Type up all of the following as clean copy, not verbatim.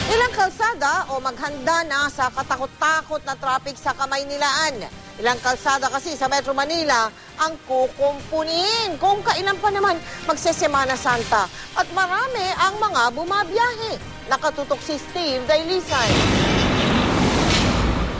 Ilang kalsada o maghanda na sa katakot-takot na traffic sa Kamaynilaan. Ilang kalsada kasi sa Metro Manila ang kukumpunin kung kailan pa naman magsesemana Santa. At marami ang mga bumabiyahe. Nakatutok si Steve Dailisan.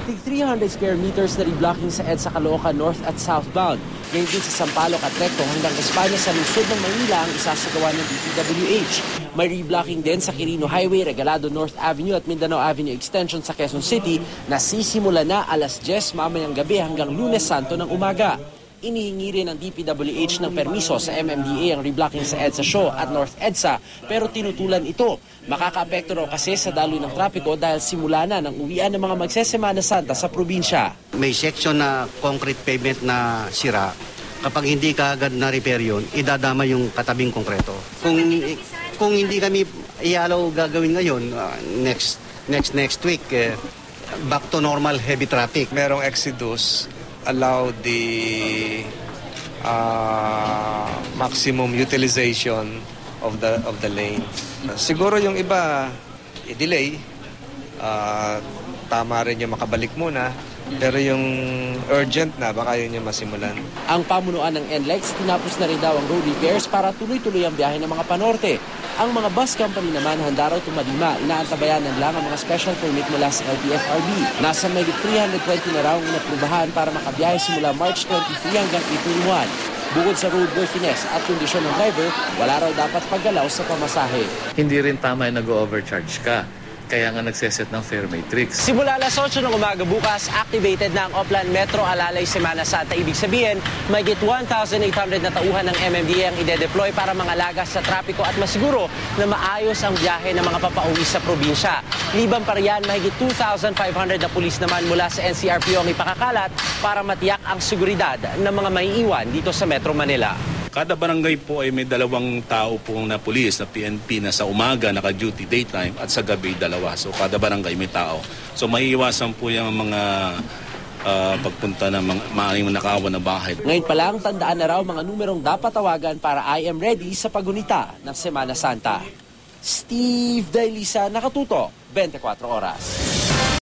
300 square meters na reblocking sa EDSA Caloocan North at Southbound. Ngayon din sa Sampaloc at Recto hanggang Espanya sa lungsod ng Manila ang isasagawa ng DPWH. May reblocking din sa Quirino Highway, Regalado North Avenue at Mindanao Avenue Extension sa Quezon City na sisimula na alas 10 mamayang gabi hanggang Lunes Santo ng umaga. Inihingi rin ng DPWH ng permiso sa MMDA ang reblocking sa EDSA Shaw at North EDSA pero tinutulan ito. Makakaapekto raw kasi sa daloy ng trapiko dahil simula na ng uwian ng mga magsesemana Santa sa probinsya. May section na concrete pavement na sira. Kapag hindi ka agad na-repair yun, idadama yung katabing konkreto. Kung hindi kami ialaw gagawin ngayon, next week, back to normal heavy traffic. Merong exodus, allow the maximum utilization of the lane. Siguro yung iba i-delay, tama rin yung makabalik muna, pero yung urgent na baka yun yung masimulan. Ang pamunuan ng NLEX tinapos na rin daw ang road repairs para tuloy-tuloy ang biyahe ng mga panorte. Ang mga bus company naman handa raw tumalima, inaantabayanan lang ang mga special permit mula sa LTFRB. Nasa may 320 na raw ang inaprubahan para makabiyahe simula March 23 hanggang April 1. Bukod sa roadworthiness at kondisyon ng driver, wala raw dapat paggalaw sa pamasahe. Hindi rin tama na nag-overcharge ka. Kaya nga nagseset ng fare matrix. Simula alas 8 ng umaga bukas, activated na ang Oplan Metro Alalay Semana Santa. Ibig sabihin, mahigit 1,800 na tauhan ng MMDA ang ide-deploy para mangalaga sa trapiko at masiguro na maayos ang biyahe ng mga papauwi sa probinsya. Liban pa riyan, mahigit 2,500 na pulis naman mula sa NCRPO ang ipakakalat para matiyak ang seguridad ng mga maiiwan dito sa Metro Manila. Kada barangay po ay may 2 tao po na pulis na PNP na sa umaga naka-duty daytime at sa gabi 2. So kada barangay may tao. So maiiwasan po yung mga pagpunta ng mga maaaring nakawan na bahay. Ngayon pa lang, tandaan na raw mga numerong dapat tawagan para I am ready sa pagunita ng Semana Santa. Steve Dailisa, Nakatutok, 24 Oras.